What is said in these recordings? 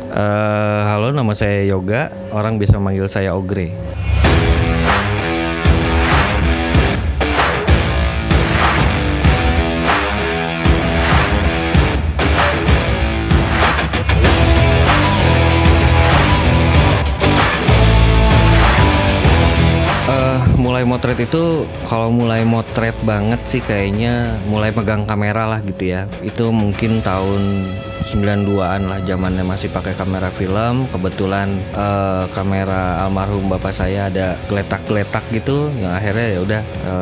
Halo, nama saya Yoga, orang biasa manggil saya Ogre. Mulai motret itu, kalau mulai motret banget sih kayaknya mulai pegang kamera lah gitu ya. Itu mungkin tahun 92-an lah, zamannya masih pakai kamera film. Kebetulan kamera almarhum bapak saya ada geletak-geletak gitu, yang akhirnya ya udah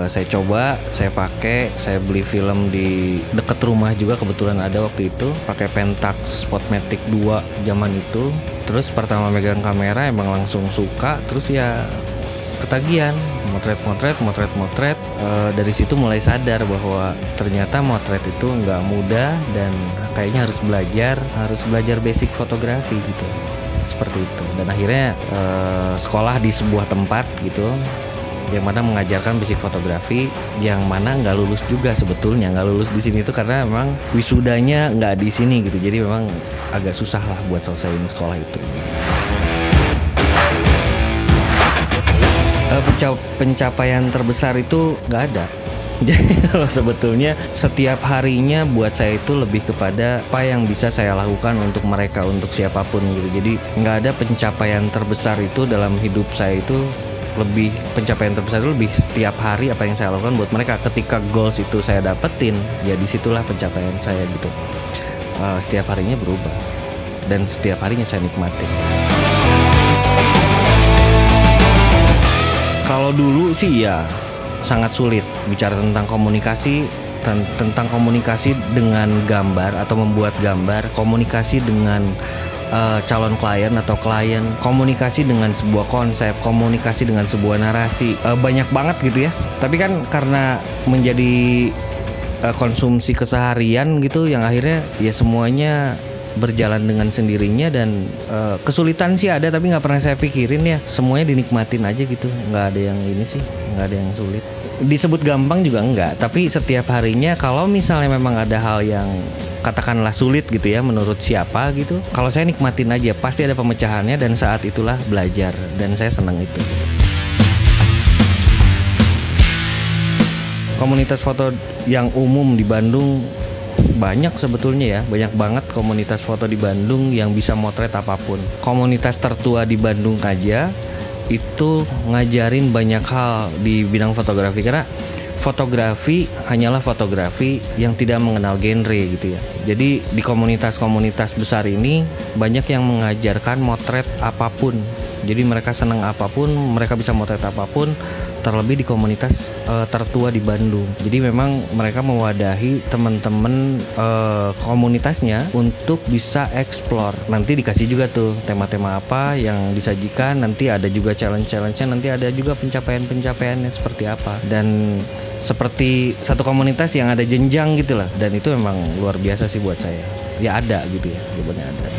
saya coba, saya pakai, saya beli film di deket rumah juga, kebetulan ada waktu itu, pakai Pentax Spotmatic 2 zaman itu. Terus pertama megang kamera emang langsung suka, terus ya ketagihan motret. Dari situ mulai sadar bahwa ternyata motret itu nggak mudah dan kayaknya harus belajar basic fotografi gitu, seperti itu. Dan akhirnya sekolah di sebuah tempat gitu yang mana mengajarkan basic fotografi, yang mana nggak lulus juga sebetulnya, nggak lulus di sini itu karena memang wisudanya nggak di sini gitu, jadi memang agak susah lah buat selesaiin sekolah itu. Pencapaian terbesar itu nggak ada. Jadi kalau sebetulnya setiap harinya buat saya itu lebih kepada apa yang bisa saya lakukan untuk mereka, untuk siapapun gitu. Jadi nggak ada pencapaian terbesar itu dalam hidup saya itu. Pencapaian terbesar itu lebih setiap hari apa yang saya lakukan buat mereka. Ketika goals itu saya dapetin, ya disitulah pencapaian saya gitu. Setiap harinya berubah dan setiap harinya saya nikmatin. Kalau dulu sih ya sangat sulit bicara tentang komunikasi, tentang komunikasi dengan gambar atau membuat gambar, komunikasi dengan calon klien atau klien, komunikasi dengan sebuah konsep, komunikasi dengan sebuah narasi, banyak banget gitu ya. Tapi kan karena menjadi konsumsi keseharian gitu, yang akhirnya ya semuanya berjalan dengan sendirinya, dan kesulitan sih ada tapi nggak pernah saya pikirin ya, semuanya dinikmatin aja gitu, nggak ada yang ini sih, nggak ada yang sulit. Disebut gampang juga enggak, tapi setiap harinya kalau misalnya memang ada hal yang katakanlah sulit gitu ya menurut siapa gitu, kalau saya nikmatin aja, pasti ada pemecahannya dan saat itulah belajar, dan saya senang itu. Komunitas foto yang umum di Bandung banyak sebetulnya ya, banyak banget komunitas foto di Bandung yang bisa motret apapun. Komunitas tertua di Bandung aja itu ngajarin banyak hal di bidang fotografi, karena fotografi hanyalah fotografi yang tidak mengenal genre gitu ya. Jadi di komunitas-komunitas besar ini banyak yang mengajarkan motret apapun. Jadi mereka senang apapun, mereka bisa motret apapun, terlebih di komunitas tertua di Bandung. Jadi memang mereka mewadahi teman-teman komunitasnya untuk bisa explore. Nanti dikasih juga tuh tema-tema apa yang disajikan, nanti ada juga challenge-challenge-nya, nanti ada juga pencapaian-pencapaiannya seperti apa. Dan seperti satu komunitas yang ada jenjang gitu lah, dan itu memang luar biasa sih buat saya. Ya ada gitu ya, jawabannya ada.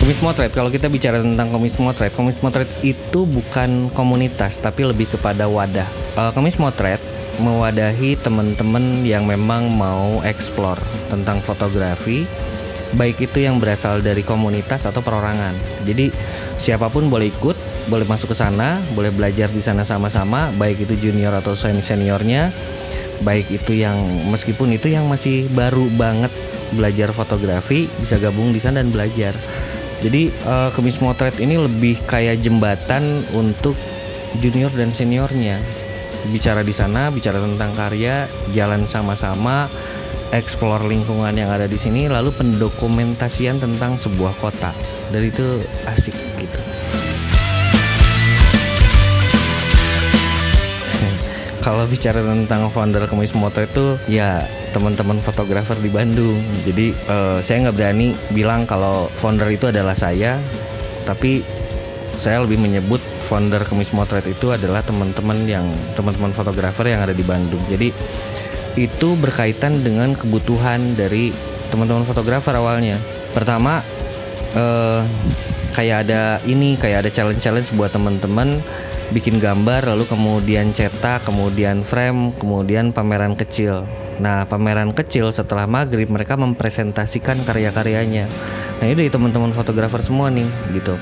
Komis Motret, kalau kita bicara tentang Komis Motret itu bukan komunitas tapi lebih kepada wadah. Komis Motret mewadahi teman-teman yang memang mau explore tentang fotografi, baik itu yang berasal dari komunitas atau perorangan. Jadi siapapun boleh ikut, boleh masuk ke sana, boleh belajar di sana sama-sama, baik itu junior atau seniornya, baik itu yang meskipun itu yang masih baru banget belajar fotografi, bisa gabung di sana dan belajar. Jadi Komis Motret ini lebih kayak jembatan untuk junior dan seniornya. Bicara di sana, bicara tentang karya, jalan sama-sama, explore lingkungan yang ada di sini, lalu pendokumentasian tentang sebuah kota. Dan itu asik gitu. Kalau bicara tentang founder Komis Motret itu ya teman-teman fotografer di Bandung. Jadi saya nggak berani bilang kalau founder itu adalah saya, tapi saya lebih menyebut founder Komis Motret itu adalah teman-teman fotografer yang ada di Bandung. Jadi itu berkaitan dengan kebutuhan dari teman-teman fotografer awalnya. Pertama kayak ada challenge buat teman-teman bikin gambar, lalu kemudian cetak, kemudian frame, kemudian pameran kecil. Nah, pameran kecil setelah maghrib mereka mempresentasikan karya-karyanya. Nah, ini dari teman-teman fotografer semua nih gitu.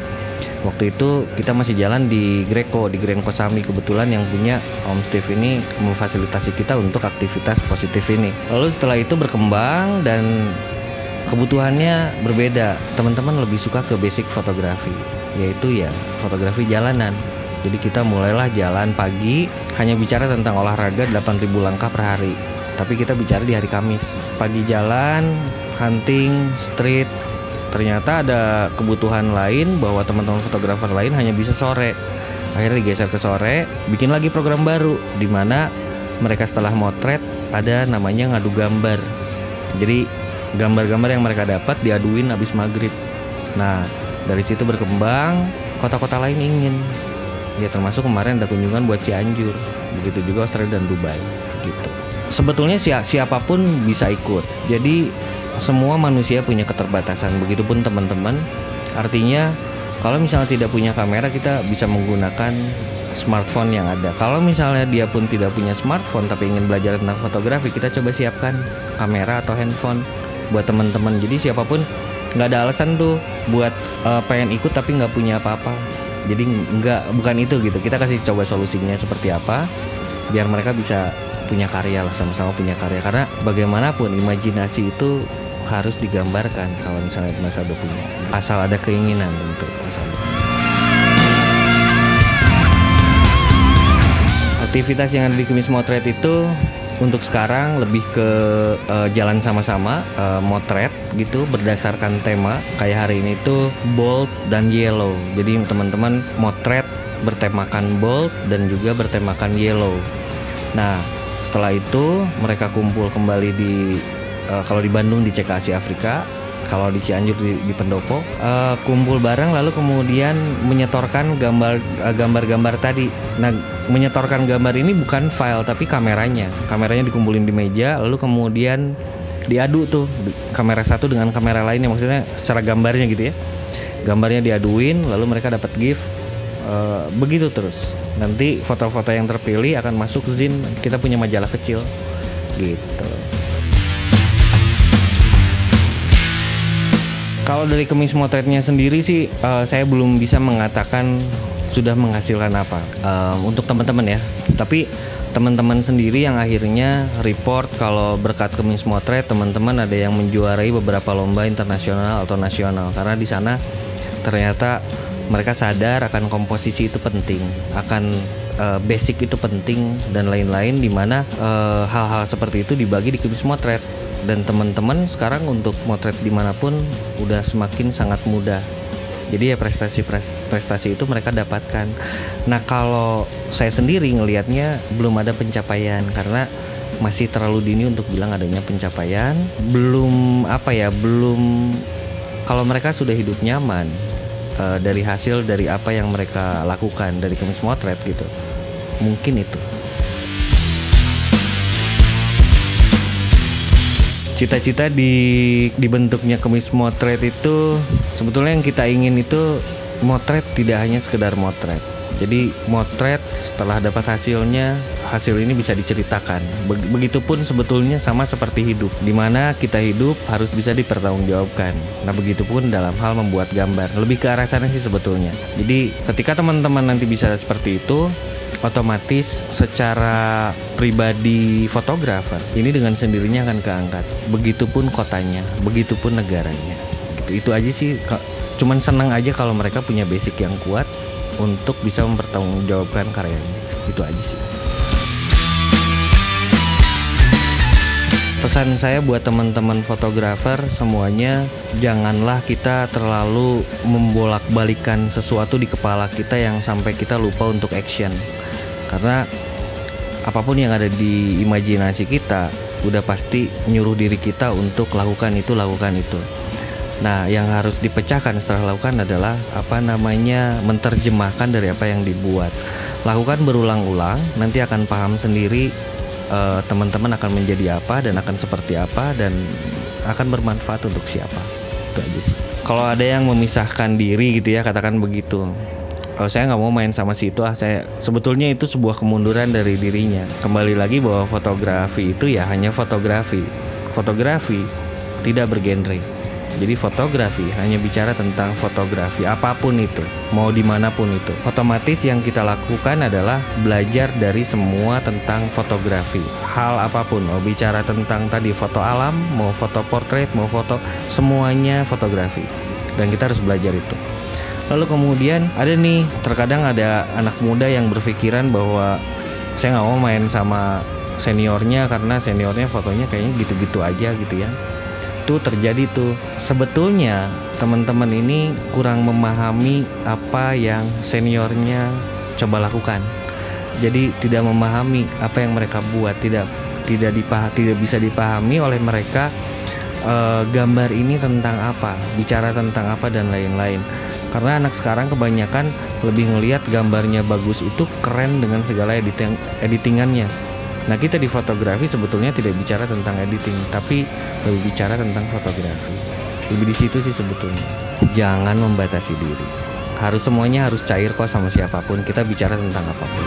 Waktu itu kita masih jalan di Greco, di Grand Kosambi. Kebetulan yang punya Om Steve ini memfasilitasi kita untuk aktivitas positif ini. Lalu setelah itu berkembang dan kebutuhannya berbeda. Teman-teman lebih suka ke basic fotografi, yaitu ya fotografi jalanan. Jadi kita mulailah jalan pagi, hanya bicara tentang olahraga 8.000 langkah per hari. Tapi kita bicara di hari Kamis. Pagi jalan, hunting, street. Ternyata ada kebutuhan lain bahwa teman-teman fotografer lain hanya bisa sore. Akhirnya digeser ke sore, bikin lagi program baru di mana mereka setelah motret ada namanya ngadu gambar. Jadi gambar-gambar yang mereka dapat diaduin habis maghrib. Nah, dari situ berkembang, kota-kota lain ingin. Ya termasuk kemarin ada kunjungan buat Cianjur. Begitu juga Australia dan Dubai gitu. Sebetulnya siapapun bisa ikut. Jadi semua manusia punya keterbatasan. Begitupun teman-teman. Artinya kalau misalnya tidak punya kamera, kita bisa menggunakan smartphone yang ada. Kalau misalnya dia pun tidak punya smartphone tapi ingin belajar tentang fotografi, kita coba siapkan kamera atau handphone buat teman-teman. Jadi siapapun nggak ada alasan tuh buat pengen ikut tapi nggak punya apa-apa. Jadi bukan itu gitu. Kita kasih coba solusinya seperti apa biar mereka bisa punya karya lah, sama-sama punya karya. Karena bagaimanapun imajinasi itu harus digambarkan kalau misalnya mereka udah punya, asal ada keinginan tentu. Aktivitas yang ada di Kemis Motret itu untuk sekarang lebih ke jalan sama-sama, motret gitu berdasarkan tema. Kayak hari ini tuh bold dan yellow. Jadi teman-teman motret bertemakan bold dan juga bertemakan yellow. Nah, setelah itu mereka kumpul kembali di kalau di Bandung di CKASI Afrika, kalau di Cianjur di Pendopo, kumpul bareng lalu kemudian menyetorkan gambar-gambar tadi. Nah, menyetorkan gambar ini bukan file tapi kameranya dikumpulin di meja lalu kemudian diadu tuh kamera satu dengan kamera lainnya, maksudnya secara gambarnya gitu ya. Gambarnya diaduin lalu mereka dapat gift. Begitu terus. Nanti foto-foto yang terpilih akan masuk zin. Kita punya majalah kecil gitu. Kalau dari Kemis Motretnya sendiri sih saya belum bisa mengatakan sudah menghasilkan apa untuk teman-teman ya. Tapi teman-teman sendiri yang akhirnya report kalau berkat Kemis Motret teman-teman ada yang menjuarai beberapa lomba internasional atau nasional, karena di sana ternyata mereka sadar akan komposisi itu penting, akan basic itu penting dan lain-lain, di mana hal-hal seperti itu dibagi di Kemis Motret. Dan teman-teman sekarang untuk motret dimanapun udah semakin sangat mudah. Jadi ya prestasi itu mereka dapatkan. Nah, kalau saya sendiri ngelihatnya belum ada pencapaian karena masih terlalu dini untuk bilang adanya pencapaian. Belum kalau mereka sudah hidup nyaman dari hasil dari apa yang mereka lakukan dari Kemis Motret gitu, mungkin itu. Cita-cita dibentuknya Kemis Motret itu sebetulnya yang kita ingin itu motret tidak hanya sekedar motret. Jadi motret setelah dapat hasilnya, hasil ini bisa diceritakan. Begitupun sebetulnya sama seperti hidup, di mana kita hidup harus bisa dipertanggungjawabkan. Nah, begitupun dalam hal membuat gambar, lebih ke arah sana sih sebetulnya. Jadi ketika teman-teman nanti bisa seperti itu, otomatis secara pribadi fotografer ini dengan sendirinya akan keangkat. Begitupun kotanya, begitupun negaranya. Itu aja sih. Cuman senang aja kalau mereka punya basic yang kuat untuk bisa mempertanggungjawabkan karyanya. Itu aja sih. Pesan saya buat teman-teman fotografer semuanya, janganlah kita terlalu membolak-balikan sesuatu di kepala kita yang sampai kita lupa untuk action. Karena apapun yang ada di imajinasi kita udah pasti nyuruh diri kita untuk lakukan itu. Nah, yang harus dipecahkan setelah lakukan adalah menerjemahkan dari apa yang dibuat. Lakukan berulang-ulang, nanti akan paham sendiri teman-teman akan menjadi apa dan akan seperti apa dan akan bermanfaat untuk siapa. Itu aja sih. Kalau ada yang memisahkan diri gitu ya, katakan begitu, kalau saya nggak mau main sama si itu, saya sebetulnya itu sebuah kemunduran dari dirinya. Kembali lagi bahwa fotografi itu ya hanya fotografi. Fotografi tidak bergenre. Jadi fotografi hanya bicara tentang fotografi apapun itu, mau dimanapun itu. Otomatis yang kita lakukan adalah belajar dari semua tentang fotografi. Hal apapun, mau bicara tentang tadi foto alam, mau foto portrait, mau foto, semuanya fotografi. Dan kita harus belajar itu. Lalu kemudian ada nih, terkadang ada anak muda yang berpikiran bahwa saya nggak mau main sama seniornya karena seniornya fotonya kayaknya gitu-gitu aja gitu ya. Itu terjadi tuh. Sebetulnya teman-teman ini kurang memahami apa yang seniornya coba lakukan. Jadi tidak memahami apa yang mereka buat, tidak bisa dipahami oleh mereka gambar ini tentang apa, bicara tentang apa dan lain-lain. Karena anak sekarang kebanyakan lebih ngelihat gambarnya bagus itu keren dengan segala editingannya. Nah, kita di fotografi sebetulnya tidak bicara tentang editing, tapi lebih bicara tentang fotografi. Lebih di situ sih sebetulnya. Jangan membatasi diri. Semuanya harus cair kok sama siapapun. Kita bicara tentang apapun.